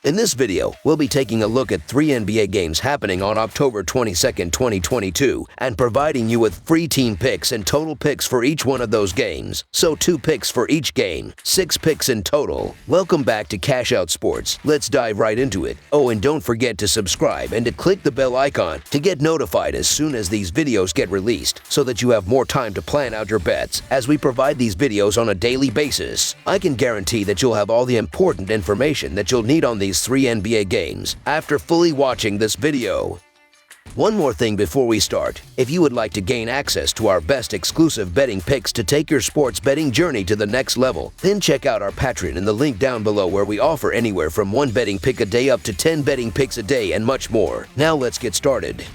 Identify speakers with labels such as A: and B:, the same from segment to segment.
A: In this video, we'll be taking a look at 3 NBA games happening on October 22nd, 2022, and providing you with free team picks and total picks for each one of those games. So 2 picks for each game, 6 picks in total. Welcome back to Cash Out Sports. Let's dive right into it. Oh, and don't forget to subscribe and to click the bell icon to get notified as soon as these videos get released, so that you have more time to plan out your bets as we provide these videos on a daily basis. I can guarantee that you'll have all the important information that you'll need on these 3 NBA games after fully watching this video. One more thing before we start. If you would like to gain access to our best exclusive betting picks to take your sports betting journey to the next level, then check out our Patreon in the link down below, where we offer anywhere from 1 betting pick a day up to 10 betting picks a day and much more. Now let's get started.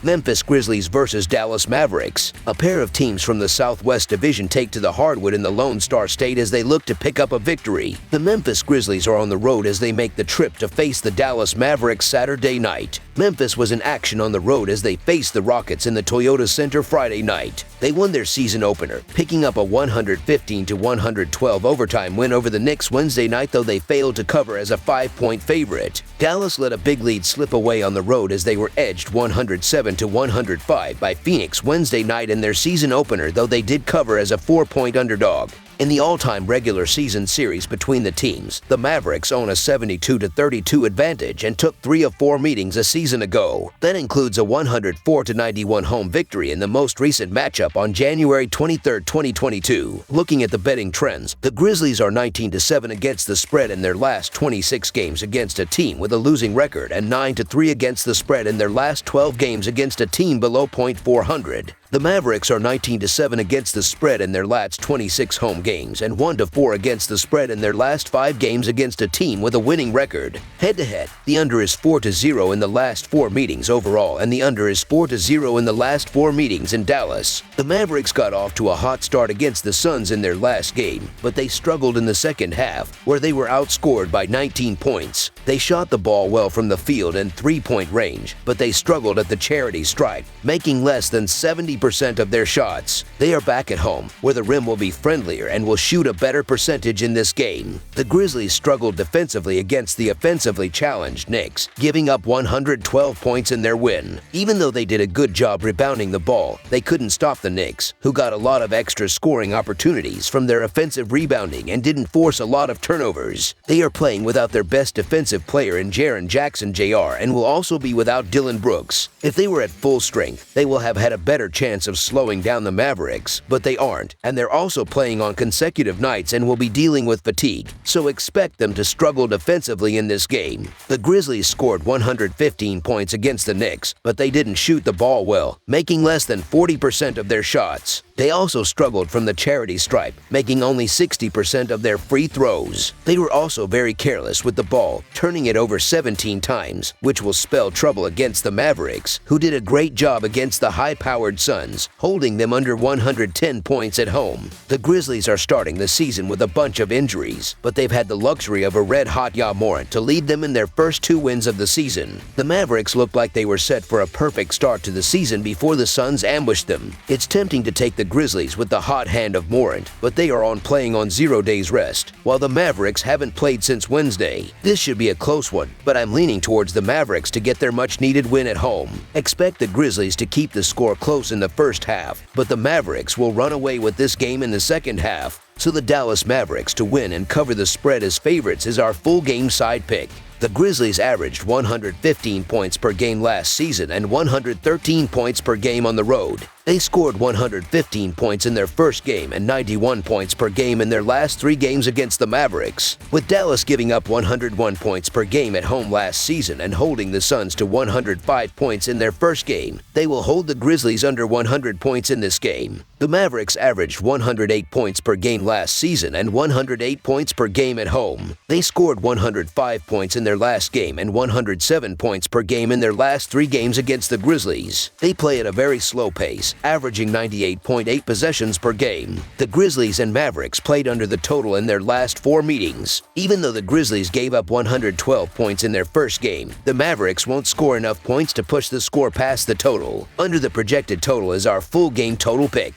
A: Memphis Grizzlies versus Dallas Mavericks. A pair of teams from the Southwest Division take to the hardwood in the Lone Star State as they look to pick up a victory. The Memphis Grizzlies are on the road as they make the trip to face the Dallas Mavericks Saturday night. Memphis was in action on the road as they faced the Rockets in the Toyota Center Friday night. They won their season opener, picking up a 115-112 overtime win over the Knicks Wednesday night, though they failed to cover as a 5-point favorite. Dallas let a big lead slip away on the road as they were edged 107-105 by Phoenix Wednesday night in their season opener, though they did cover as a 4-point underdog. In the all-time regular season series between the teams, the Mavericks own a 72-32 advantage and took 3 of 4 meetings a season ago. That includes a 104-91 home victory in the most recent matchup on January 23, 2022. Looking at the betting trends, the Grizzlies are 19-7 against the spread in their last 26 games against a team with a losing record, and 9-3 against the spread in their last 12 games against a team below .400. The Mavericks are 19-7 against the spread in their last 26 home games and 1-4 against the spread in their last 5 games against a team with a winning record. Head-to-head, the under is 4-0 in the last 4 meetings overall, and the under is 4-0 in the last 4 meetings in Dallas. The Mavericks got off to a hot start against the Suns in their last game, but they struggled in the second half, where they were outscored by 19 points. They shot the ball well from the field and 3-point range, but they struggled at the charity stripe, making less than 70% of their shots. They are back at home, where the rim will be friendlier and will shoot a better percentage in this game. The Grizzlies struggled defensively against the offensively challenged Knicks, giving up 112 points in their win. Even though they did a good job rebounding the ball, they couldn't stop the Knicks, who got a lot of extra scoring opportunities from their offensive rebounding and didn't force a lot of turnovers. They are playing without their best defensive player in Jaren Jackson Jr. and will also be without Dillon Brooks. If they were at full strength, they will have had a better chance of slowing down the Mavericks, but they aren't, and they're also playing on consecutive nights and will be dealing with fatigue, so expect them to struggle defensively in this game. The Grizzlies scored 115 points against the Knicks, but they didn't shoot the ball well, making less than 40% of their shots. They also struggled from the charity stripe, making only 60% of their free throws. They were also very careless with the ball, turning it over 17 times, which will spell trouble against the Mavericks, who did a great job against the high-powered Suns, holding them under 110 points at home. The Grizzlies are starting the season with a bunch of injuries, but they've had the luxury of a red-hot Ja Morant to lead them in their first 2 wins of the season. The Mavericks looked like they were set for a perfect start to the season before the Suns ambushed them. It's tempting to take the Grizzlies with the hot hand of Morant, but they are playing on 0 days rest, while the Mavericks haven't played since Wednesday. This should be a close one, but I'm leaning towards the Mavericks to get their much-needed win at home. Expect the Grizzlies to keep the score close in the first half, but the Mavericks will run away with this game in the second half. So the Dallas Mavericks to win and cover the spread as favorites is our full game side pick. The Grizzlies averaged 115 points per game last season and 113 points per game on the road. They scored 115 points in their first game and 91 points per game in their last 3 games against the Mavericks. With Dallas giving up 101 points per game at home last season and holding the Suns to 105 points in their first game, they will hold the Grizzlies under 100 points in this game. The Mavericks averaged 108 points per game last season and 108 points per game at home. They scored 105 points in their last game and 107 points per game in their last 3 games against the Grizzlies. They play at a very slow pace, averaging 98.8 possessions per game. The Grizzlies and Mavericks played under the total in their last 4 meetings. Even though the Grizzlies gave up 112 points in their first game, the Mavericks won't score enough points to push the score past the total. Under the projected total is our full game total pick.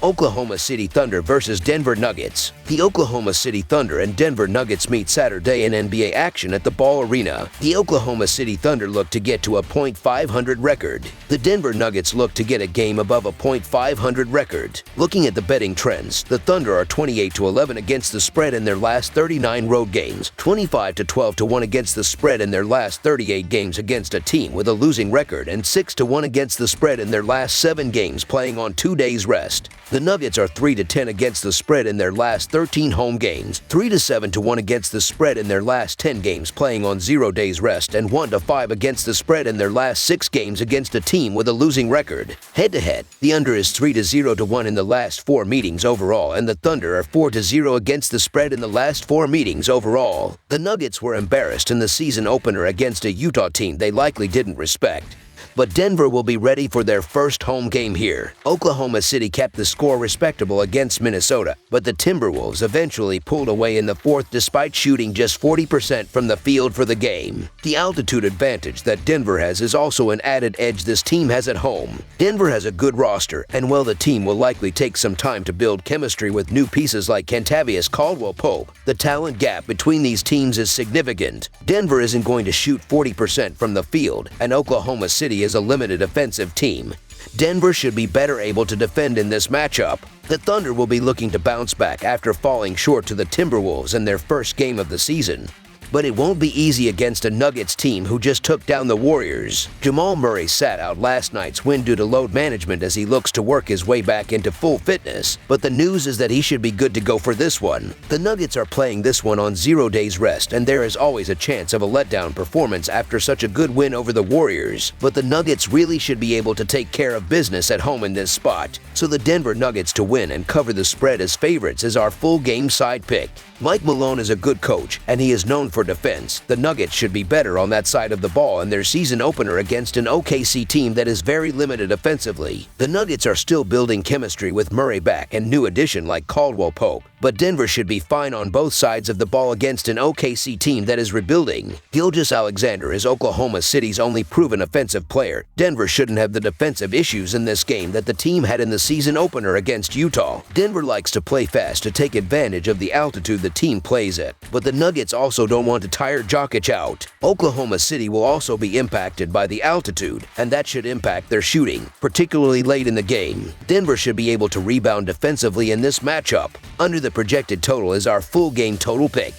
A: Oklahoma City Thunder versus Denver Nuggets. The Oklahoma City Thunder and Denver Nuggets meet Saturday in NBA action at the Ball Arena. The Oklahoma City Thunder look to get to a .500 record. The Denver Nuggets look to get a game above a .500 record. Looking at the betting trends, the Thunder are 28-11 against the spread in their last 39 road games, 25-12 against the spread in their last 38 games against a team with a losing record, and 6-1 against the spread in their last 7 games playing on 2 days rest. The Nuggets are 3-10 against the spread in their last 13 home games, 3-7 against the spread in their last 10 games playing on 0 days rest, and 1-5 against the spread in their last 6 games against a team with a losing record. Head-to-head, the under is 3-0 in the last 4 meetings overall, and the Thunder are 4-0 against the spread in the last 4 meetings overall. The Nuggets were embarrassed in the season opener against a Utah team they likely didn't respect. But Denver will be ready for their first home game here. Oklahoma City kept the score respectable against Minnesota, but the Timberwolves eventually pulled away in the fourth despite shooting just 40% from the field for the game. The altitude advantage that Denver has is also an added edge this team has at home. Denver has a good roster, and while the team will likely take some time to build chemistry with new pieces like Kentavious Caldwell-Pope, the talent gap between these teams is significant. Denver isn't going to shoot 40% from the field, and Oklahoma City is a limited offensive team. Denver should be better able to defend in this matchup. The Thunder will be looking to bounce back after falling short to the Timberwolves in their first game of the season. But it won't be easy against a Nuggets team who just took down the Warriors. Jamal Murray sat out last night's win due to load management as he looks to work his way back into full fitness, but the news is that he should be good to go for this one. The Nuggets are playing this one on 0 days rest, and there is always a chance of a letdown performance after such a good win over the Warriors, but the Nuggets really should be able to take care of business at home in this spot. So the Denver Nuggets to win and cover the spread as favorites is our full game side pick. Mike Malone is a good coach, and he is known for defense. The Nuggets should be better on that side of the ball in their season opener against an OKC team that is very limited offensively. The Nuggets are still building chemistry with Murray back and new addition like Caldwell-Pope, but Denver should be fine on both sides of the ball against an OKC team that is rebuilding. Gilgeous-Alexander is Oklahoma City's only proven offensive player. Denver shouldn't have the defensive issues in this game that the team had in the season opener against Utah. Denver likes to play fast to take advantage of the altitude the team plays at, but the Nuggets also don't want to tire Jokic out. Oklahoma City will also be impacted by the altitude, and that should impact their shooting, particularly late in the game. Denver should be able to rebound defensively in this matchup. Under the projected total is our full game total pick.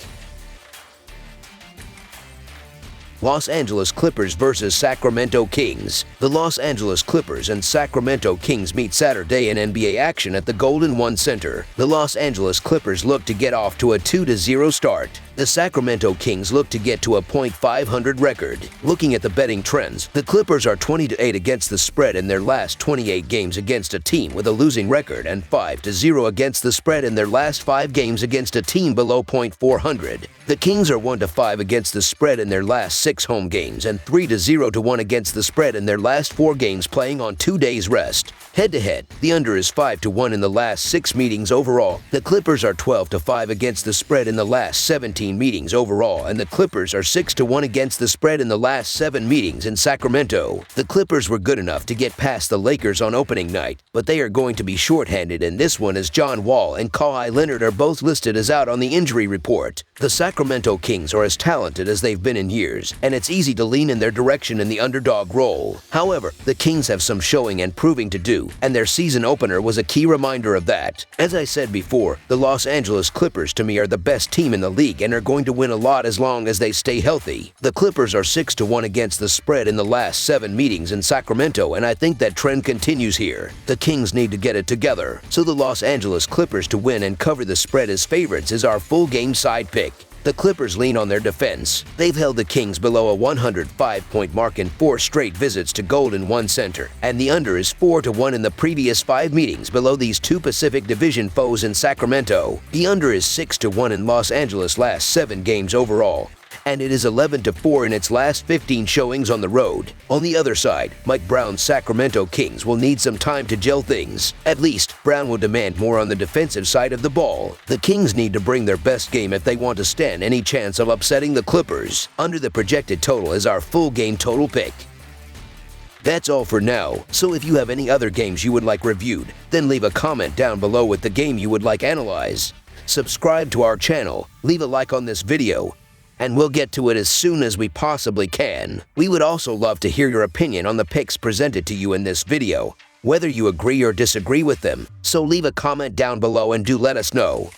A: Los Angeles Clippers versus Sacramento Kings. The Los Angeles Clippers and Sacramento Kings meet Saturday in NBA action at the Golden One Center. The Los Angeles Clippers look to get off to a 2-0 start. The Sacramento Kings look to get to a .500 record. Looking at the betting trends, the Clippers are 20-8 against the spread in their last 28 games against a team with a losing record, and 5-0 against the spread in their last 5 games against a team below .400. The Kings are 1-5 against the spread in their last 6 home games, and 3-0 against the spread in their last 4 games playing on 2 days rest. Head-to-head, the under is 5-1 in the last 6 meetings overall. The Clippers are 12-5 against the spread in the last 17 meetings overall, and the Clippers are 6-1 against the spread in the last 7 meetings in Sacramento. The Clippers were good enough to get past the Lakers on opening night, but they are going to be shorthanded in this one as John Wall and Kawhi Leonard are both listed as out on the injury report. The Sacramento Kings are as talented as they've been in years, and it's easy to lean in their direction in the underdog role. However, the Kings have some showing and proving to do, and their season opener was a key reminder of that. As I said before, the Los Angeles Clippers to me are the best team in the league and are going to win a lot as long as they stay healthy. The Clippers are 6-1 against the spread in the last 7 meetings in Sacramento, and I think that trend continues here. The Kings need to get it together, so the Los Angeles Clippers to win and cover the spread as favorites is our full game side pick. The Clippers lean on their defense. They've held the Kings below a 105-point mark in 4 straight visits to Golden One Center, and the under is 4-1 in the previous 5 meetings below these 2 Pacific Division foes in Sacramento. The under is 6-1 in Los Angeles' last 7 games overall, and it is 11-4 in its last 15 showings on the road. On the other side, Mike Brown's Sacramento Kings will need some time to gel things. At least, Brown will demand more on the defensive side of the ball. The Kings need to bring their best game if they want to stand any chance of upsetting the Clippers. Under the projected total is our full game total pick. That's all for now, so if you have any other games you would like reviewed, then leave a comment down below with the game you would like analyzed. Subscribe to our channel, leave a like on this video, and we'll get to it as soon as we possibly can. We would also love to hear your opinion on the picks presented to you in this video, whether you agree or disagree with them, so leave a comment down below and do let us know.